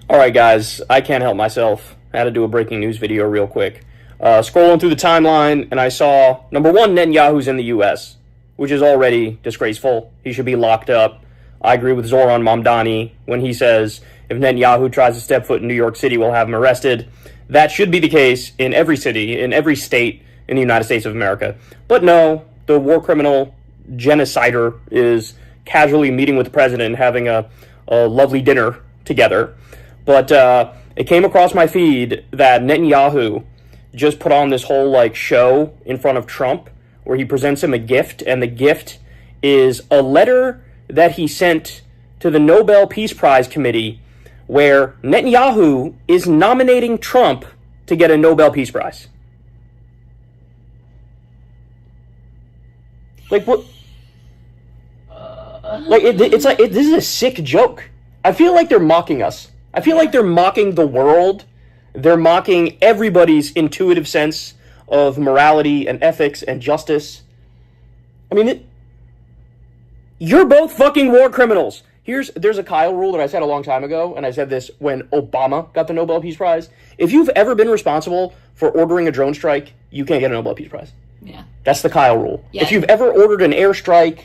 All right, guys, I can't help myself. I had to do a breaking news video real quick. Scrolling through the timeline, and I saw, number one, Netanyahu's in the U.S., which is already disgraceful. He should be locked up. I agree with Zoran Mamdani when he says if Netanyahu tries to step foot in New York City, we'll have him arrested. That should be the case in every city, in every state in the United States of America. But no, the war criminal genocider is casually meeting with the president and having a lovely dinner together. But it came across my feed that Netanyahu just put on this whole show in front of Trump where he presents him a gift, and the gift is a letter that he sent to the Nobel Peace Prize Committee where Netanyahu is nominating Trump to get a Nobel Peace Prize. What? This is a sick joke. I feel like they're mocking us. I feel like they're mocking the world. They're mocking everybody's intuitive sense of morality and ethics and justice. I mean, you're both fucking war criminals. There's a Kyle rule that I said a long time ago, and I said this when Obama got the Nobel Peace Prize. If you've ever been responsible for ordering a drone strike, you can't get a Nobel Peace Prize. Yeah. That's the Kyle rule. Yeah. If you've ever ordered an airstrike...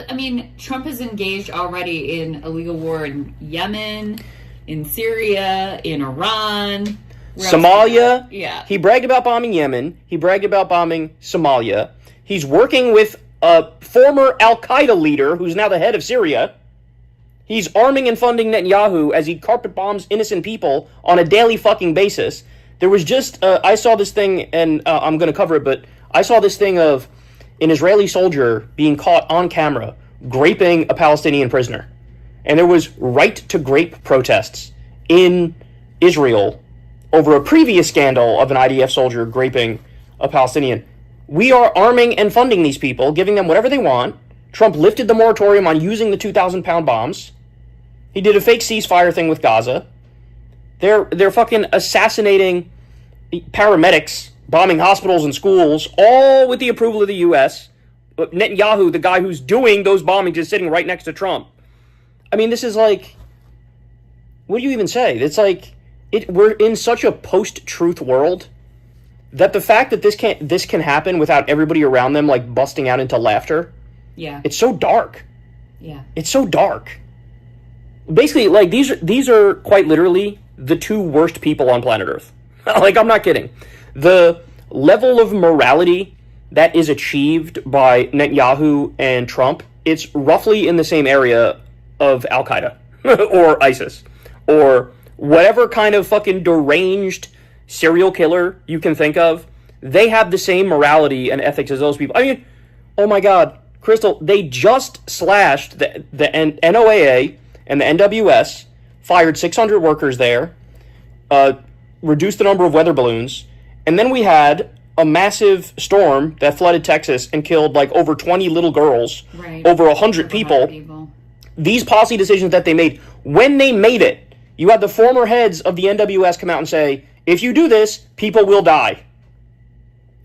I mean, Trump is engaged already in illegal war in Yemen, in Syria, in Iran... Somalia. Yeah. He bragged about bombing Yemen. He bragged about bombing Somalia. He's working with a former Al-Qaeda leader who's now the head of Syria. He's arming and funding Netanyahu as he carpet bombs innocent people on a daily fucking basis. There was just, I saw this thing, and I'm going to cover it, but I saw this thing of an Israeli soldier being caught on camera graping a Palestinian prisoner. And there was right to grape protests in Israel over a previous scandal of an IDF soldier graping a Palestinian. We are arming and funding these people, giving them whatever they want. Trump lifted the moratorium on using the 2,000-pound bombs. He did a fake ceasefire thing with Gaza. They're fucking assassinating paramedics, bombing hospitals and schools, all with the approval of the U.S. Netanyahu, the guy who's doing those bombings, is sitting right next to Trump. I mean, this is like... What do you even say? It's like... We're in such a post-truth world that the fact that this can happen without everybody around them busting out into laughter. Yeah. It's so dark. Yeah. It's so dark. Basically, these are quite literally the two worst people on planet Earth. I'm not kidding. The level of morality that is achieved by Netanyahu and Trump, it's roughly in the same area of Al-Qaeda or ISIS or whatever kind of fucking deranged serial killer you can think of. They have the same morality and ethics as those people. I mean, oh my God, Crystal, they just slashed the NOAA and the NWS, fired 600 workers there, reduced the number of weather balloons, and then we had a massive storm that flooded Texas and killed over 20 little girls, right. Over 100 people. These policy decisions that they made, when they made it, you had the former heads of the NWS come out and say, if you do this, people will die.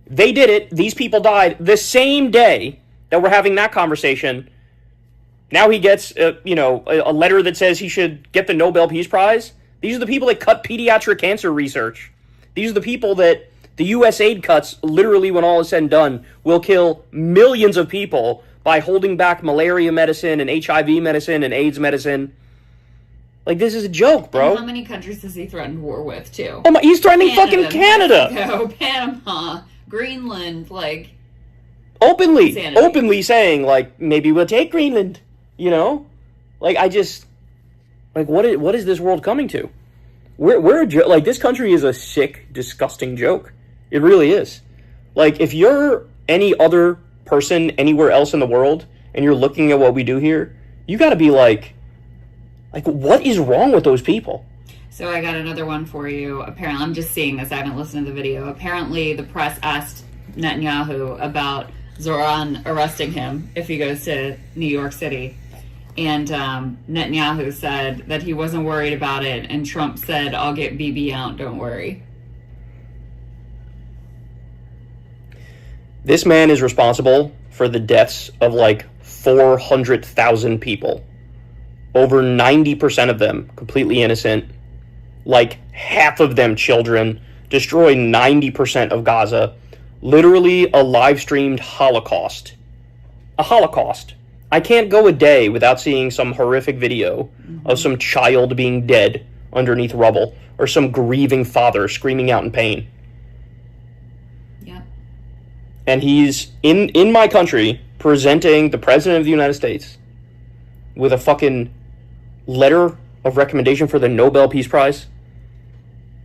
They did it. These people died the same day that we're having that conversation. Now he gets, a letter that says he should get the Nobel Peace Prize. These are the people that cut pediatric cancer research. These are the people that the U.S. aid cuts, literally when all is said and done, will kill millions of people by holding back malaria medicine and HIV medicine and AIDS medicine. This is a joke, bro. And how many countries has he threatened war with, too? Oh my, he's threatening fucking Canada. Mexico, Panama, Greenland, Openly saying, maybe we'll take Greenland, what is this world coming to? We're this country is a sick, disgusting joke. It really is. If you're any other person anywhere else in the world, and you're looking at what we do here, you gotta be what is wrong with those people? So I got another one for you. Apparently, I'm just seeing this. I haven't listened to the video. Apparently, the press asked Netanyahu about Zoran arresting him if he goes to New York City. And Netanyahu said that he wasn't worried about it. And Trump said, I'll get Bibi out, don't worry. This man is responsible for the deaths of 400,000 people. Over 90% of them completely innocent. like half of them children, destroy 90% of Gaza, literally a live-streamed Holocaust. A Holocaust. I can't go a day without seeing some horrific video of some child being dead underneath rubble, or some grieving father screaming out in pain. Yeah. And he's in my country presenting the President of the United States with a fucking letter of recommendation for the Nobel Peace Prize.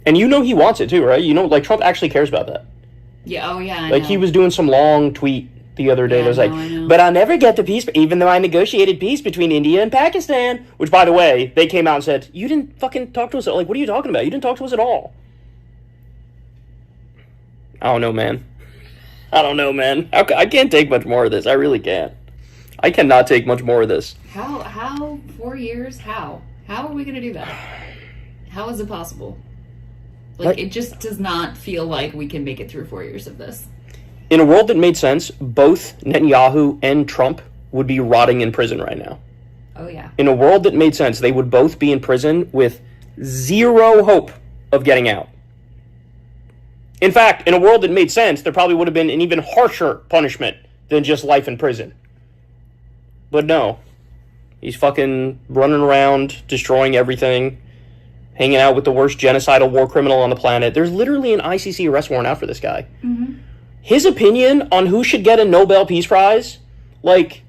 And you know he wants it too, right? You know, like, Trump actually cares about that. Yeah, oh yeah, Like, he was doing some long tweet the other day that was I but I'll never get the peace, even though I negotiated peace between India and Pakistan. Which, by the way, they came out and said, you didn't fucking talk to us. Like, what are you talking about? You didn't talk to us at all. I don't know, man. I can't take much more of this. I really can't. I cannot take much more of this. How 4 years? How are we gonna do that? How is it possible? Like, it just does not feel like we can make it through 4 years of this. In a world that made sense, both Netanyahu and Trump would be rotting in prison right now. Oh, yeah. In a world that made sense, they would both be in prison with zero hope of getting out. In fact, in a world that made sense, there probably would have been an even harsher punishment than just life in prison. But no. He's fucking running around, destroying everything, hanging out with the worst genocidal war criminal on the planet. There's literally an ICC arrest warrant out for this guy. Mm-hmm. His opinion on who should get a Nobel Peace Prize, like,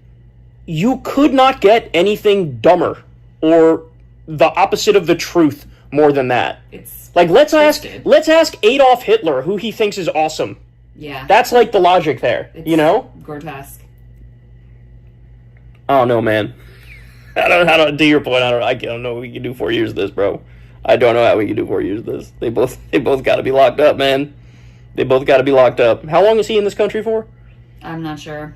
you could not get anything dumber or the opposite of the truth more than that. It's like, let's ask Adolf Hitler who he thinks is awesome. Yeah. That's like the logic there, you know? Grotesque. I don't know, man. I don't, to your point, I don't know what we can do 4 years of this, bro. I don't know how we can do 4 years of this. They both got to be locked up, man. They both got to be locked up. How long is he in this country for? I'm not sure.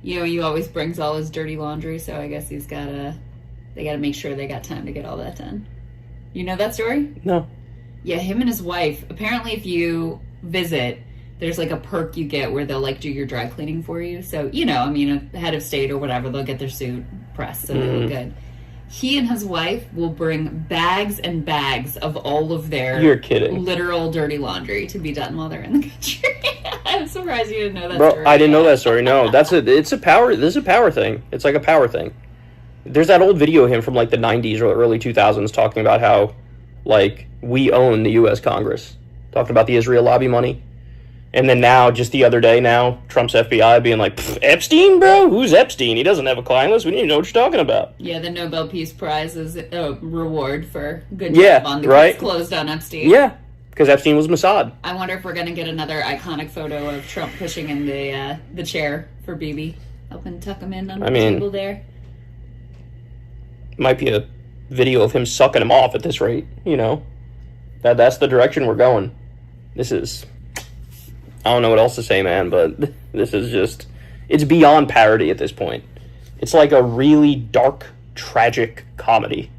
You know, he always brings all his dirty laundry, so I guess they gotta make sure they got time to get all that done. You know that story? No. Yeah, him and his wife, apparently if you visit, there's like a perk you get where they'll like do your dry cleaning for you. So, you know, I mean, a head of state or whatever, they'll get their suit pressed so they look good. He and his wife will bring bags and bags of all of their You're kidding. literal dirty laundry to be done while they're in the country. I'm surprised you didn't know that Bro, story. I didn't know that story. No, this is a power thing. It's like a power thing. There's that old video of him from like the 90s or early 2000s talking about how, like, we own the U.S. Congress. Talking about the Israel lobby money. And then now, just the other day now, Trump's FBI being like, Epstein, bro? Who's Epstein? He doesn't have a client list. We don't even know what you're talking about. Yeah, the Nobel Peace Prize is a reward for good job on the right? case closed on Epstein. Yeah, because Epstein was Mossad. I wonder if we're going to get another iconic photo of Trump pushing in the chair for Bibi. Helping tuck him in on the table there. Might be a video of him sucking him off at this rate, you know. That's the direction we're going. This is... I don't know what else to say, man, but this is just... It's beyond parody at this point. It's like a really dark, tragic comedy.